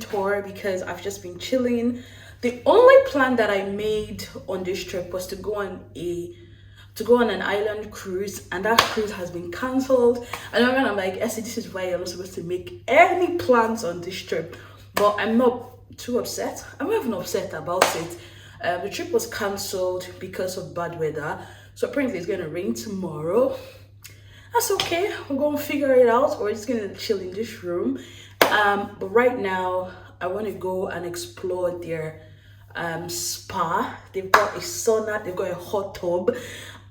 tour because I've just been chilling. The only plan that I made on this trip was to go on an island cruise, and that cruise has been cancelled. And I'm like, Essie, this is why you're not supposed to make any plans on this trip. But I'm not too upset. I'm not even upset about it. The trip was cancelled because of bad weather. So apparently it's going to rain tomorrow. That's okay. We're going to figure it out, or it's going to chill in this room. But right now, I want to go and explore their spa. They've got a sauna. They've got a hot tub.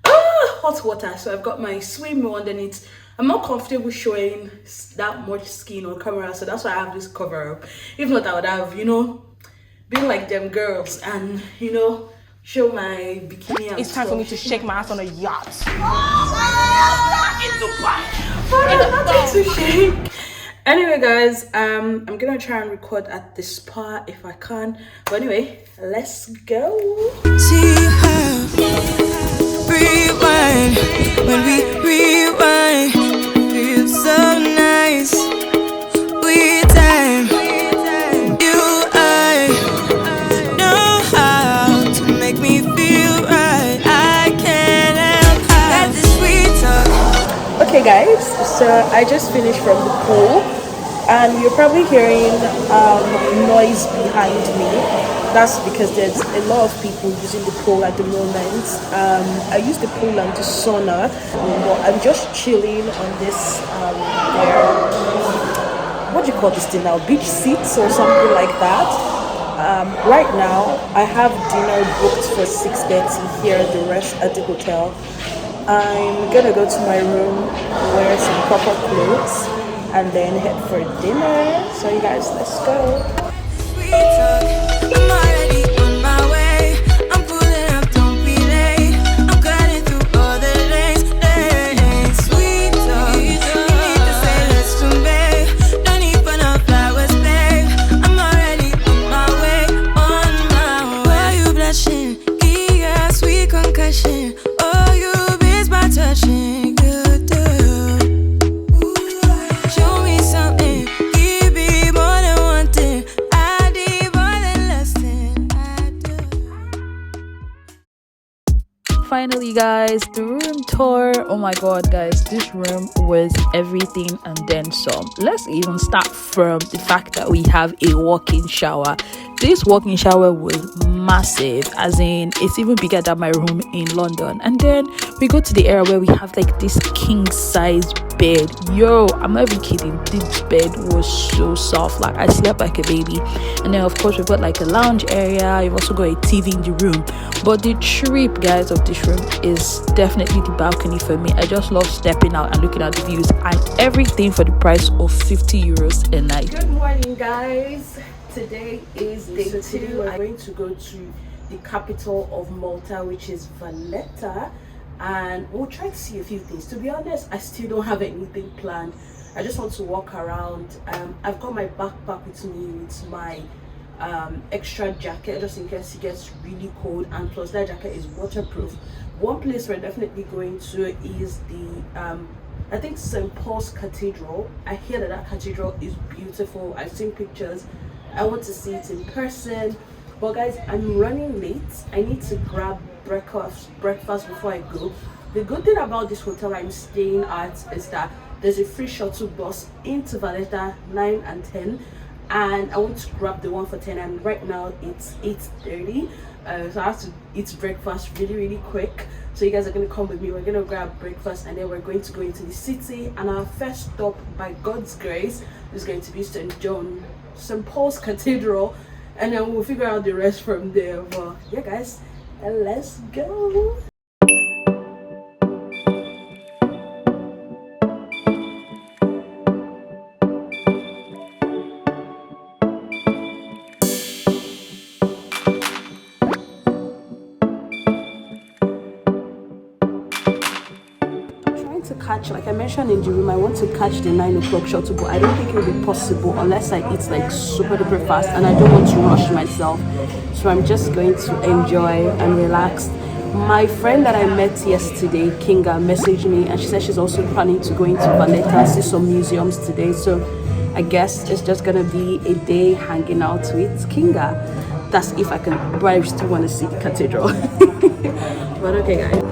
Hot water. So I've got my swim underneath. I'm not comfortable showing that much skin on camera, so that's why I have this cover up. If not, I would have, been like them girls and, show my bikini and It's time for me to shake my ass on a yacht. Nothing to shake. Anyway, guys, I'm gonna try and record at the spa if I can. But anyway, let's go. See how rewind when we rewind, feels so nice. We time, you I know how to make me feel right. I can't help how this sweet talk. Okay, guys, so I just finished from the pool, and you're probably hearing noise behind me. That's because there's a lot of people using the pool at the moment. I use the pool and the sauna, but I'm just chilling on this what do you call this thing now? Beach seats or something like that. Right now, I have dinner booked for 6:30 here at the hotel. I'm gonna go to my room, wear some proper clothes, and then head for dinner. So you guys, let's go. Sweet talk. I'm already on my way. I'm pulling up, don't be late. I'm cutting through all the lanes. Sweet talk. You need to say less to me. No need for no flowers, babe. I'm already on my way, on my way. Why you blushing? Yeah, sweet concussion. Oh, you miss my touching. You do. Show me something. Give me more than one thing. I need more than less than I do. Finally, guys, the room tour. Oh my god, guys, this room was everything and then some. Let's even start from the fact that we have a walk-in shower. This walk-in shower was massive, as in it's even bigger than my room in London. And then we go to the area where we have like this king size bed. Yo, I'm not even kidding, this bed was so soft, like I slept like a baby. And then of course we've got like a lounge area. You've also got a TV in the room. But the trip, guys, of this room is definitely the balcony for me. I just love stepping out and looking at the views, and everything for the price of 50 euros a night. Good morning, guys. Today is day 2. I'm going to go to the capital of Malta, which is Valletta, and we'll try to see a few things. To be honest, I still don't have anything planned. I just want to walk around. I've got my backpack with me with my extra jacket just in case it gets really cold, and plus that jacket is waterproof. One place we're definitely going to is the I think St. Paul's Cathedral. I hear that cathedral is beautiful. I've seen pictures. I want to see it in person. But guys, I'm running late. I need to grab breakfast before I go. The good thing about this hotel I'm staying at is that there's a free shuttle bus into Valletta 9 and 10, and I want to grab the one for 10, and right now it's 8:30, so I have to eat breakfast really quick. So you guys are going to come with me. We're going to grab breakfast, and then we're going to go into the city, and our first stop, by God's grace, is going to be St. Paul's Cathedral, and then we'll figure out the rest from there. But yeah, guys, let's go. Like I mentioned in the room, I want to catch the 9 o'clock shuttle, but I don't think it will be possible unless I eat like super duper fast, and I don't want to rush myself. So I'm just going to enjoy and relax. My friend that I met yesterday, Kinga, messaged me, and she said she's also planning to go into Valletta, see some museums today. So I guess it's just gonna be a day hanging out with Kinga. That's if I can, but I still want to see the cathedral. But okay, guys.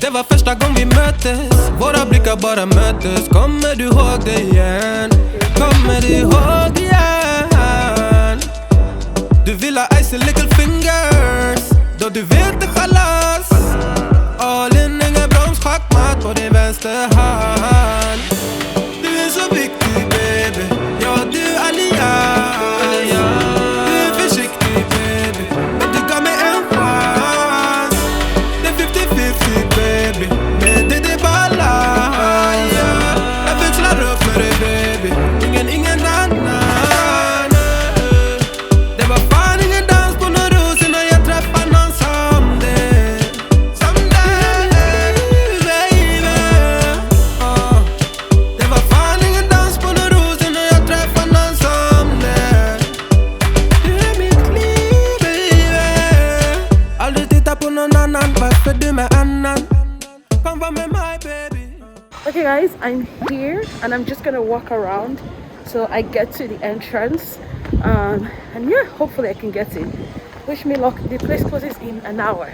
Det var första gången vi möttes. Våra blickar bara möttes. Kommer du ihåg det igen? Kommer du ihåg det igen? Du vill ha icy little fingers. Då du vet det chalas. All in, ingen broms, schackmatt på din vänster hand. Du är så viktig baby. Ja, du är allians. Du är försiktig baby. Men du gav mig en chans. Det är 50-50 baby. Men det är balans. Jag växlar upp med dig baby. Ingen annan. Det var fan ingen dans på någon ros innan jag träffade någon som det. Baby. Det var fan ingen dans på någon ros innan jag träffade någon som det. Du är mitt liv baby. Aldrig titta på någon annan. Varför du med annan? Kom var med mig baby. Okay guys, I'm here and I'm just gonna walk around so I get to the entrance, and yeah, hopefully I can get in. Wish me luck. The place closes in an hour.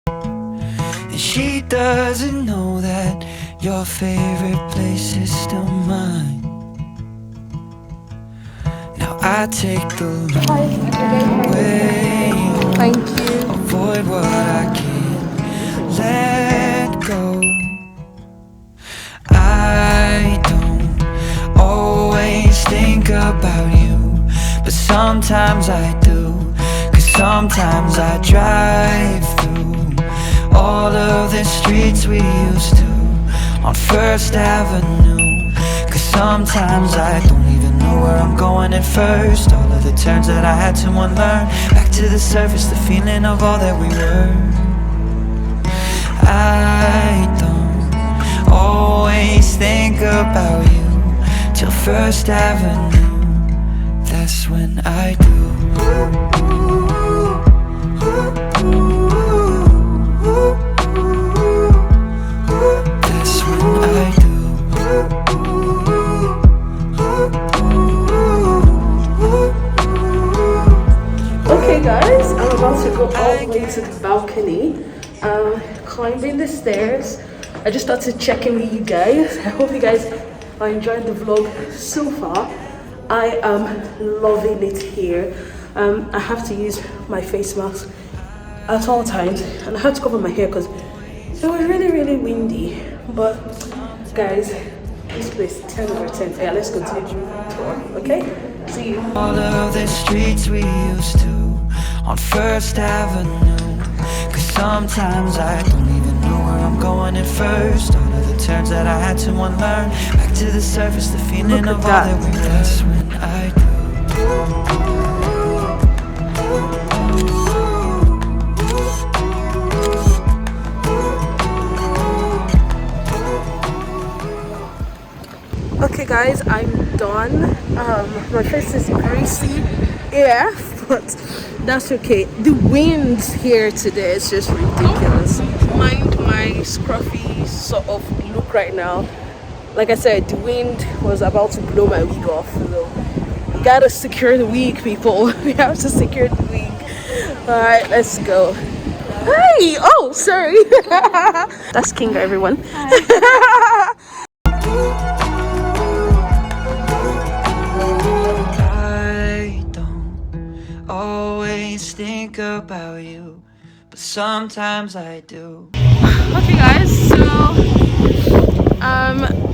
And she doesn't know that your favorite place is still mine. Now I take the long way. Thank you. Avoid what I can't let go. I don't always think about you, but sometimes I do. 'Cause sometimes I drive through all of the streets we used to on First Avenue. 'Cause sometimes I don't even know where I'm going at first. All of the turns that I had to unlearn. Back to the surface, the feeling of all that we were. I don't always think about you till First Avenue. That's when I do. That's when I do. Okay guys, I'm about to go all the way to the balcony. Climbing the stairs. I just thought to check in with you guys. I hope you guys are enjoying the vlog so far. I am loving it here. I have to use my face mask at all times, and I have to cover my hair because it was really windy. But guys, this place 10 over 10. Yeah, let's continue the tour. Okay, see you. All of the streets we used to on First Avenue. 'Cause sometimes I don't even know where I'm going at first. All of the turns that I had to unlearn. Back to the surface, the feeling Look of at all that. that we were. That's when I do. Okay guys, I'm done. My face is greasy, yeah, but that's okay. The wind here today is just ridiculous. Mind my scruffy sort of look right now. Like I said, the wind was about to blow my wig off, so we gotta secure the wig, people. We have to secure the wig. All right, let's go. Hey, oh, sorry. That's Kinga, everyone. I don't always think about you, but sometimes I do. Okay guys, so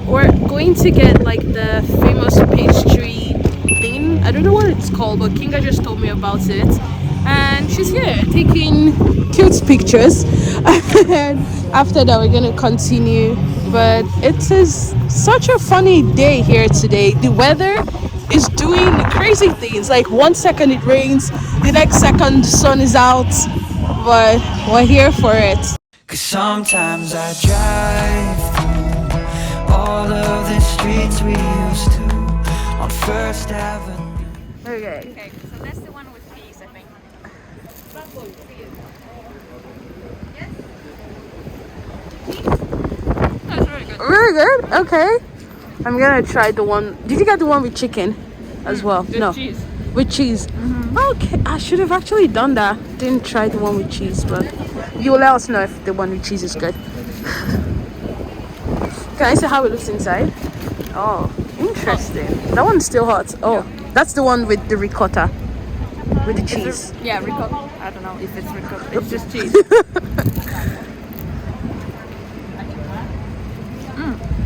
we're going to get like the famous pastry thing. I don't know what it's called, but Kinga just told me about it, and she's here taking cute pictures. And after that we're gonna continue, but it is such a funny day here today. The weather is doing crazy things. Like 1 second it rains, the next second the sun is out, but we're here for it. 'Cause sometimes I drive through all of the streets we used to on First Avenue. Okay. Okay, so that's the one with peas, I think. Really good. Okay. I'm gonna try the one. Did you get the one with chicken as well? No. Cheese. With cheese. Okay. I should have actually done that. Didn't try the one with cheese, but you will let us know if the one with cheese is good. Can I see how it looks inside? Oh, interesting. That one's still hot. Oh, that's the one with the ricotta. With the cheese. Yeah, ricotta. I don't know if it's ricotta. It's just cheese.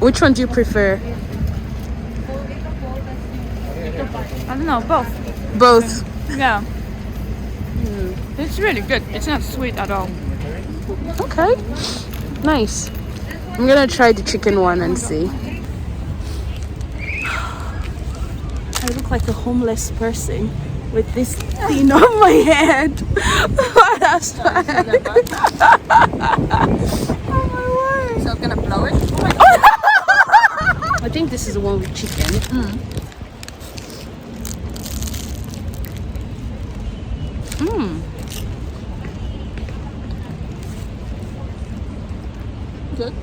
Which one do you prefer? I don't know, both. Both. Yeah. It's really good. It's not sweet at all. Okay. Nice. I'm gonna try the chicken one and see. I look like a homeless person with this thing on my head. That's fine. Oh my word. So I'm gonna blow it. Oh my God. I think this is the one with chicken. Good.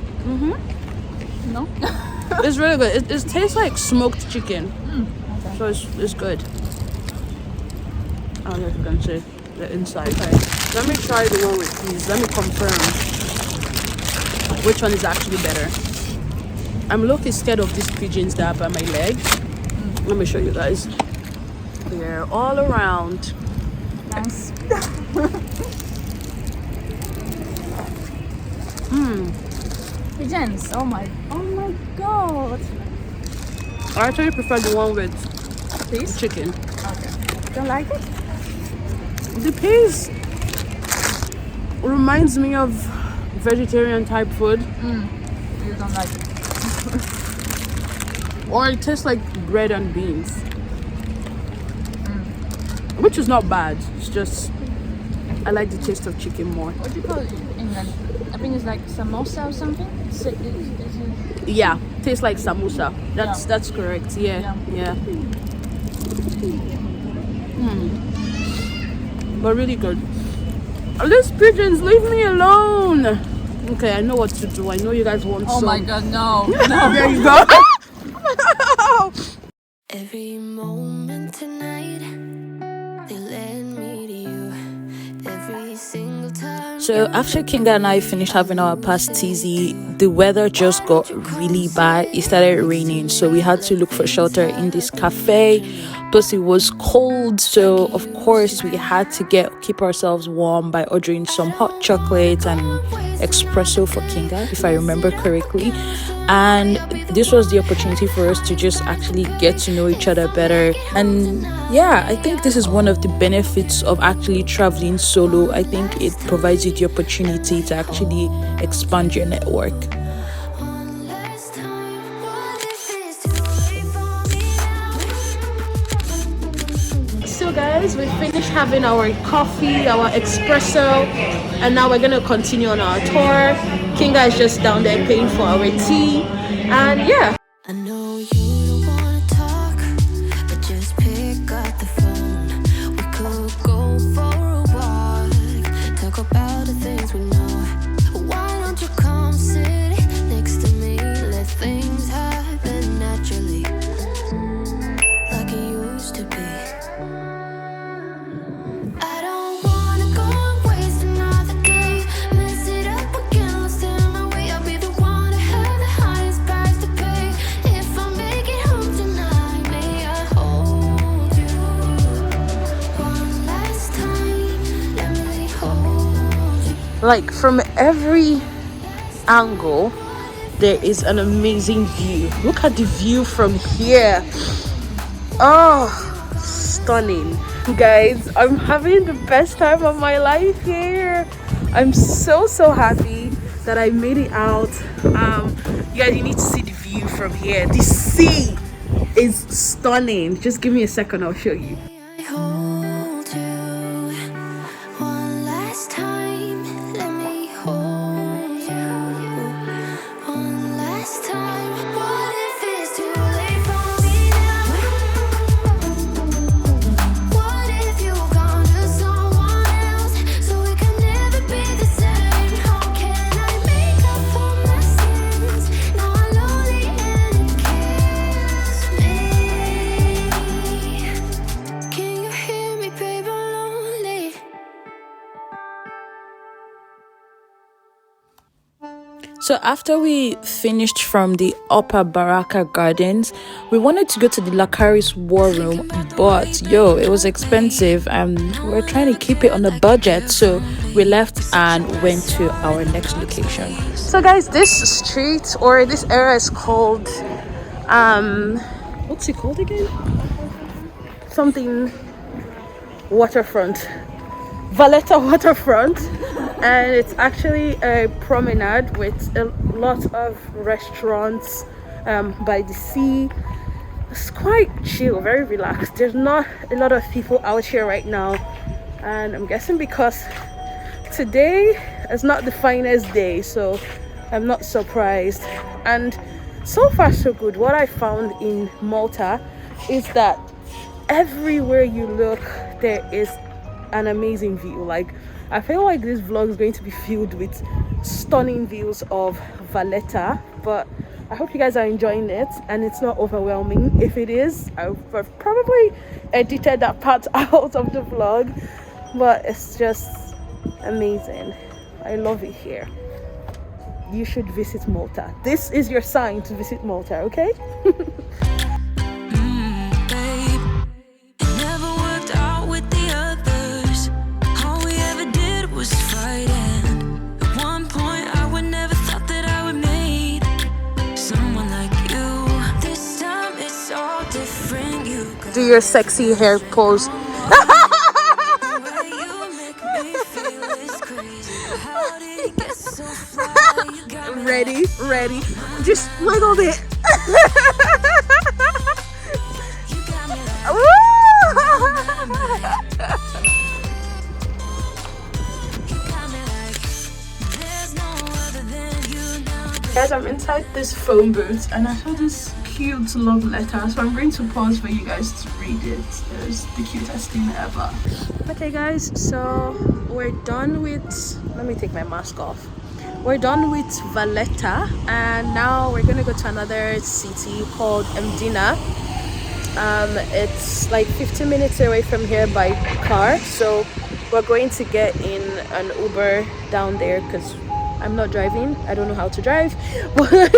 No? It's really good. It tastes like smoked chicken. Okay. So it's good. I don't know if you can see the inside. Okay. Let me try the one with cheese. Let me confirm which one is actually better. I'm low-key scared of these pigeons that are by my leg. Let me show you guys. They're all around. Nice. Pigeons. Oh my God. I actually prefer the one with Please? chicken. Okay. Don't like it? The peas reminds me of vegetarian type food. You don't like it? Or it tastes like bread and beans. Which is not bad. It's just I like the taste of chicken more. What do you call it in England? I think it's like samosa or something. Yeah, tastes like samosa. That's correct. Yeah. But really good. These pigeons, leave me alone. Okay, I know what to do. I know you guys want Oh some. my God, no. No. There you go. Every moment tonight, they led me to you. Every single time. So after Kinga and I finished having our pasties, the weather just got really bad. It started raining, so we had to look for shelter in this cafe. Plus it was cold, so of course we had to keep ourselves warm by ordering some hot chocolate and espresso for Kinga, if I remember correctly. And this was the opportunity for us to just actually get to know each other better. And yeah, I think this is one of the benefits of actually traveling solo. I think it provides you the opportunity to actually expand your network. One last time, what if it's too late for me now? So guys, we finished having our coffee, our espresso, and now we're gonna continue on our tour. Kinga is just down there paying for our tea, and yeah. I know you don't wanna talk, but just pick up the phone. We could go for a walk, talk about the things we know. Why don't you come sit next to me? Let things happen naturally, like it used to be. I don't wanna go and waste another day, mess it up again, lost in my way. I'll be the one to have the highest price to pay. If I make it home tonight, may I hold you one last time? Let me hold you. Like from every angle, there is an amazing view. Look at the view from here. Oh, stunning. Guys, I'm having the best time of my life here. I'm so happy that I made it out. You guys, you need to see the view from here. The sea is stunning. Just give me a second, I'll show you. I hold you one last time. Let me hold you one last time. What if it's too late for me now? What if you've gone to someone else? So after we finished from the Upper Baraka Gardens, we wanted to go to the Lakaris War Room, but yo, it was expensive and we're trying to keep it on a budget, so we left and went to our next location. So guys, this street or this area is called what's it called again? Something waterfront. Valletta waterfront, and it's actually a promenade with a lot of restaurants by the sea. It's quite chill, very relaxed. There's not a lot of people out here right now, and I'm guessing because today is not the finest day, so I'm not surprised. And so far so good. What I found in Malta is that everywhere you look there is an amazing view. Like, I feel like this vlog is going to be filled with stunning views of Valletta, but I hope you guys are enjoying it and it's not overwhelming. If it is, I've probably edited that part out of the vlog, but it's just amazing. I love it here. You should visit Malta. This is your sign to visit Malta, okay? Do your sexy hair pose. Ready. Just wiggle it. Guys, I'm inside this phone booth and I saw this cute love letter, so I'm going to pause for you guys to read it. It's the cutest thing ever. Okay guys, so we're done with, let me take my mask off. We're done with Valletta and now we're gonna go to another city called Mdina. It's like 15 minutes away from here by car, so we're going to get in an Uber down there because I'm not driving. I don't know how to drive. But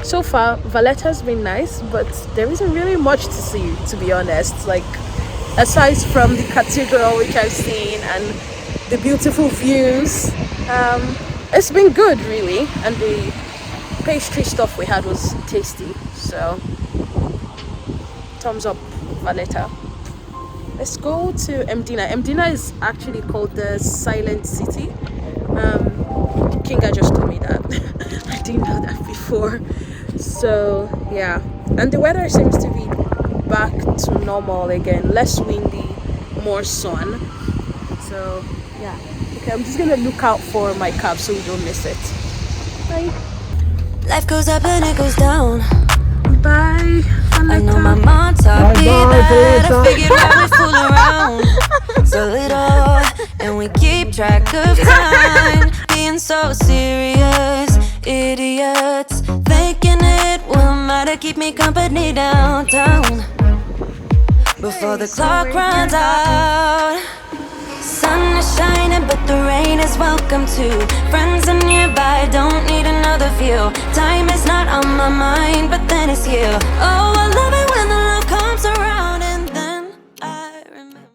so far Valletta's been nice, but there isn't really much to see, to be honest. Like, aside from the cathedral which I've seen and the beautiful views, it's been good really, and the pastry stuff we had was tasty, so thumbs up Valletta. Let's go to Mdina. Mdina is actually called the Silent City. Kinga just told me that. I didn't know that before. So yeah, and the weather seems to be back to normal again, less windy, more sun. So yeah, okay, I'm just gonna look out for my cab so we don't miss it. Bye. Life goes up and it goes down. Bye. I know my mom taught me that. I figured I would fool around so little, and we keep track of time. Being so serious, idiots, thinking it will matter. Keep me company downtown before the clock runs out. Sun is shining, but the rain is welcome too. Friends are nearby, don't need another view. Time is not on my mind, but then it's you. Oh,